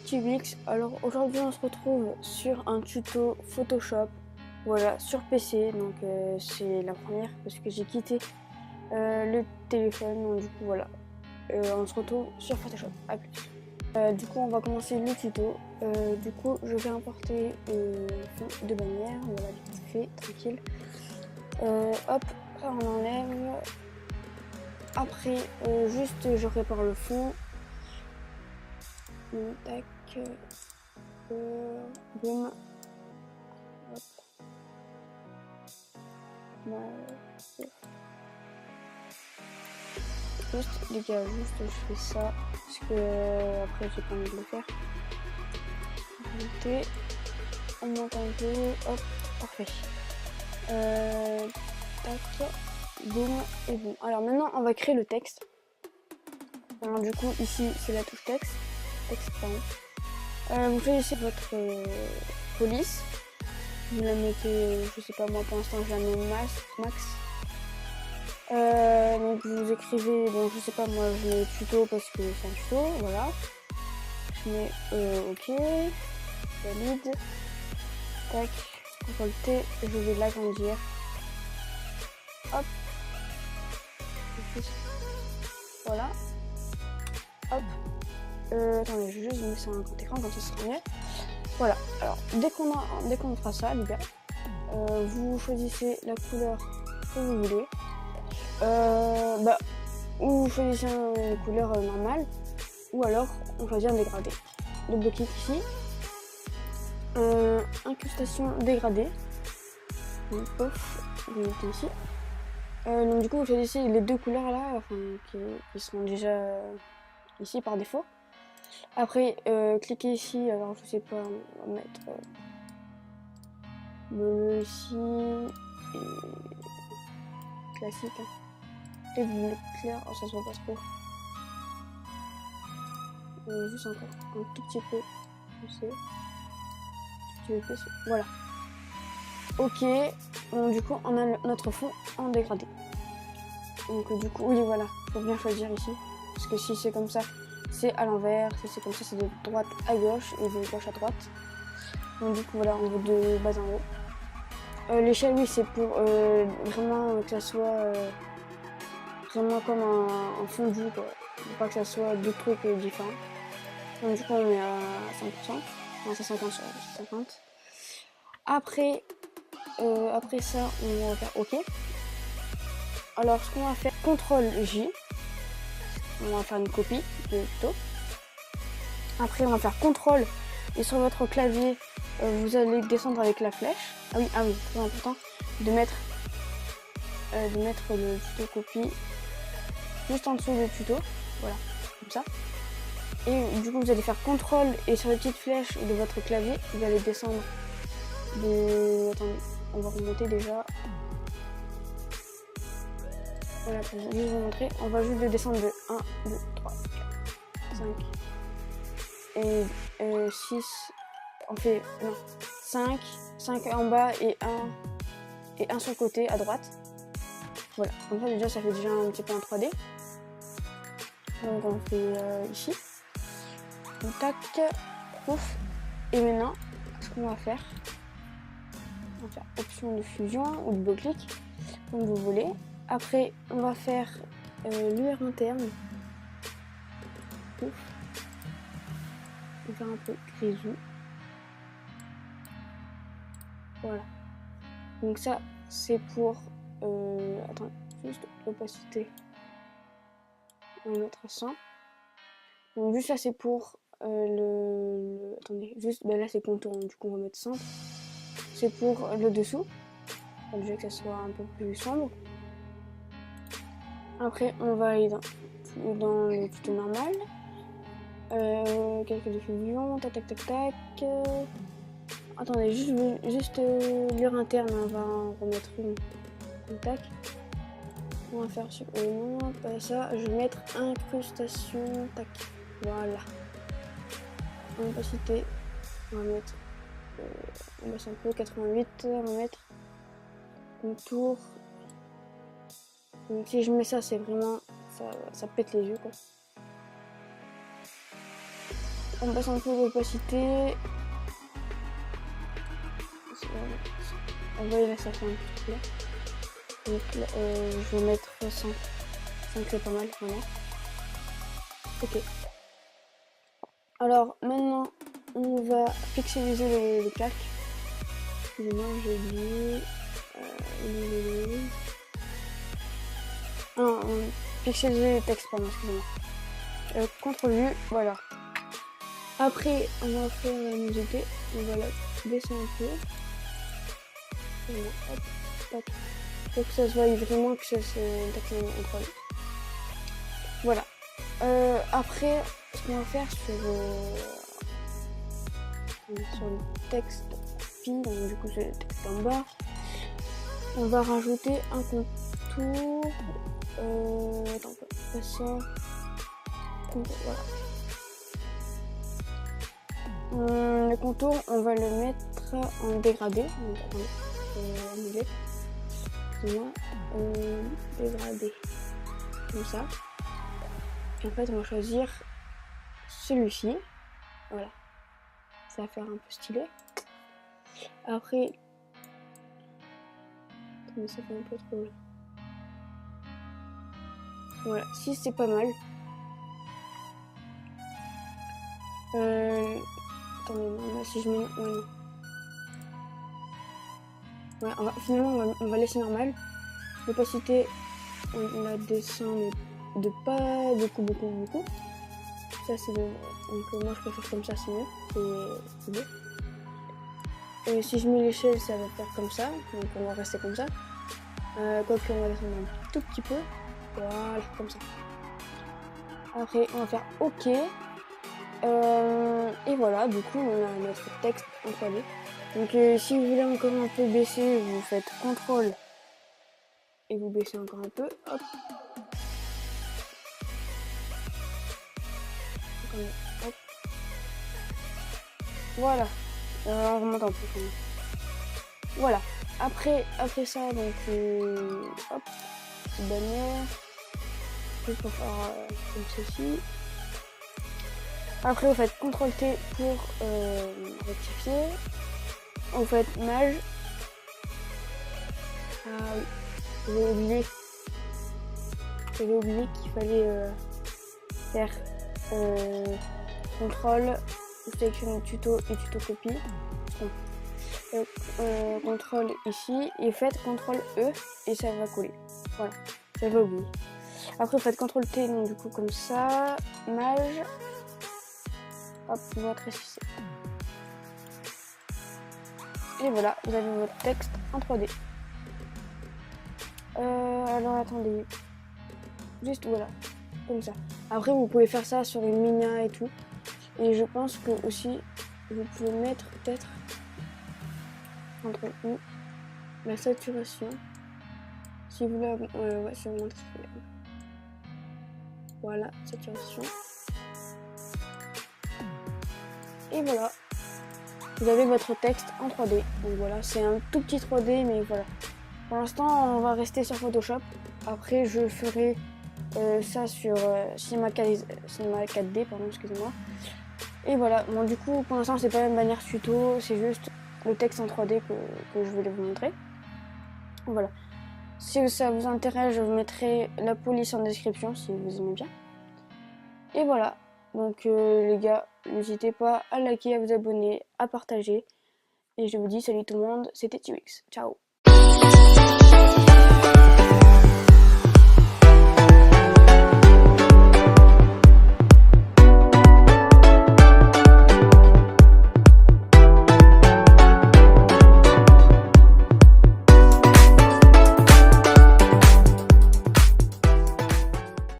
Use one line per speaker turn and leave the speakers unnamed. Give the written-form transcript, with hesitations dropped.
petit Blix. Alors aujourd'hui on se retrouve sur un tuto Photoshop, voilà, sur PC, donc c'est la première parce que j'ai quitté le téléphone, donc du coup voilà, on se retrouve sur Photoshop, à plus. Du coup on va commencer le tuto, du coup je vais importer fond de bannière, voilà, vite fait, tranquille. Hop, ça on enlève, après juste je répare le fond, tac. Boum. Hop. Juste les gars, juste je fais ça parce que après j'ai pas envie de le faire. Monter, on monte un peu, hop, parfait. Tac, boum et boum. Alors maintenant on va créer le texte. Alors du coup ici c'est la touche texte, pardon. Vous choisissez votre police. Vous la mettez, je sais pas moi pour l'instant je la mets max. Donc vous écrivez, bon je sais pas moi je mets tuto parce que c'est un tuto, voilà. Je mets ok, valide, tac, CTRL T, je vais l'agrandir. Hop. Voilà. Hop. Attendez, je vais juste mettre ça en grand écran comme ça sera mieux. Voilà, alors dès qu'on fera ça les gars, vous choisissez la couleur que vous voulez. Ou vous choisissez une couleur normale, ou alors on choisit un dégradé. Double-clic ici. Incrustation dégradée. Donc, pof, vous mettez ici. Donc du coup vous choisissez les deux couleurs là, enfin, qui sont déjà ici par défaut. Après cliquez ici, alors je sais pas, on va mettre bleu ici et classique. Et bleu clair, oh, ça se voit pas trop. Juste encore un tout petit peu, je sais. Voilà. Ok, donc du coup on a notre fond en dégradé. Donc du coup, oui voilà, faut bien choisir ici. Parce que si c'est comme ça, c'est à l'envers. Si c'est comme ça, c'est de droite à gauche et de gauche à droite. Donc du coup voilà, on veut de bas en haut. L'échelle, oui, c'est pour vraiment que ça soit vraiment comme un fondu, quoi. Pour pas que ça soit deux trucs différents. Donc du coup on met à 100%. Non, c'est 50 sur 50. Après ça, on va faire OK. Alors, ce qu'on va faire, CTRL J. On va faire une copie de tuto. Après, on va faire CTRL et sur votre clavier, vous allez descendre avec la flèche. Ah oui, très important de mettre le tuto copie juste en dessous du tuto. Voilà, comme ça. Et du coup, vous allez faire CTRL et sur les petites flèches de votre clavier, vous allez descendre de... Attendez, on va remonter déjà. Voilà, pour juste vous montrer, on va juste descendre de 1, 2, 3, 4, 5 et 6. On fait, non, 5 en bas et 1 sur le côté à droite. Voilà, comme ça déjà ça fait déjà un petit peu en 3D. Donc on fait ici. Donc, tac, ouf. Et maintenant, ce qu'on va faire, option de fusion ou double-clic, comme vous voulez. Après, on va faire l'UR interne. Ouf. On va faire un peu grisou. Voilà. Donc ça, c'est pour... attends, juste l'opacité. On va mettre à 100. Donc juste ça, c'est pour attendez, juste, là c'est contour, du coup on va mettre 100. C'est pour le dessous. Déjà que ça soit un peu plus sombre. Après, on va aller dans le tuto normal. Quelques diffusions, tac. Attendez, juste l'heure interne, on va en remettre une. Tac. On va faire sur non, pas ça. Je vais mettre incrustation, tac. Voilà. En opacité, on va mettre. On baisse un peu, 88, on va mettre contour. Donc si je mets ça, c'est vraiment. Ça pète les yeux quoi. On passe un peu d'opacité. On va y laisser ça un petit peu là. Donc là, je vais mettre 5. 5 c'est pas mal, voilà. Ok. Alors maintenant, on va pixeliser les plaques. Excusez-moi, j'ai oublié. Non, pixeliser les textes, pardon, excusez-moi. CTRL U, voilà. Après, on va faire la luminosité. On va la baisser un peu. Voilà, hop, hop. Pour que ça se voie vraiment que c'est un texte en 3D. Voilà. Après, ce qu'on va faire sur le texte pi, donc du coup c'est le texte en bas, on va rajouter un contour. Attends, pas ça. Voilà. Le contour, on va le mettre en dégradé. Donc, attendez, annuler. Excusez-moi. Dégradé. Comme ça. Et en fait, on va choisir celui-ci. Voilà. Ça va faire un peu stylé. Après, mais ça fait un peu trop là. Voilà, si c'est pas mal. Attendez, si je mets... Ouais, non. Ouais, finalement, on va laisser normal. L'opacité, on la descend de pas beaucoup. Ça, c'est le... Donc, moi, je préfère comme ça, c'est mieux. C'est mieux. Et si je mets l'échelle, ça va faire comme ça. Donc, on va rester comme ça. Quoique, on va descendre un tout petit peu. Voilà, comme ça. Après, on va faire OK. Et voilà, du coup, on a notre texte en 3D. Donc, si vous voulez encore un peu baisser, vous faites CTRL et vous baissez encore un peu. Hop. Hop. Voilà. On remonte un peu quand même. Voilà. Après ça, donc, hop, petite bannière. Juste pour faire comme ceci. Après, vous faites CTRL-T pour rectifier. Vous faites mage. Ah oui, j'avais oublié qu'il fallait faire CTRL, sélectionner tuto et tuto copie. CTRL ici et faites CTRL-E et ça va coller. Voilà, j'avais oublié. Après, vous faites CTRL-T, donc du coup comme ça, mage. Hop, vous rétrécissez. Et voilà, vous avez votre texte en 3D. Alors attendez. Juste voilà, comme ça. Après, vous pouvez faire ça sur une minia et tout. Et je pense que aussi, vous pouvez mettre peut-être entre nous la saturation. Si vous voulez, ouais, je vais vous montrer. Voilà, saturation. Et voilà, vous avez votre texte en 3D. Donc voilà, c'est un tout petit 3D, mais voilà. Pour l'instant, on va rester sur Photoshop. Après, je ferai ça sur Cinema 4D, pardon, excusez-moi. Et voilà, bon du coup, pour l'instant, c'est pas une bannière tuto, c'est juste le texte en 3D que je voulais vous montrer. Voilà. Si ça vous intéresse, je vous mettrai la police en description si vous aimez bien. Et voilà. Donc les gars, n'hésitez pas à liker, à vous abonner, à partager. Et je vous dis salut tout le monde, c'était TWix. Ciao.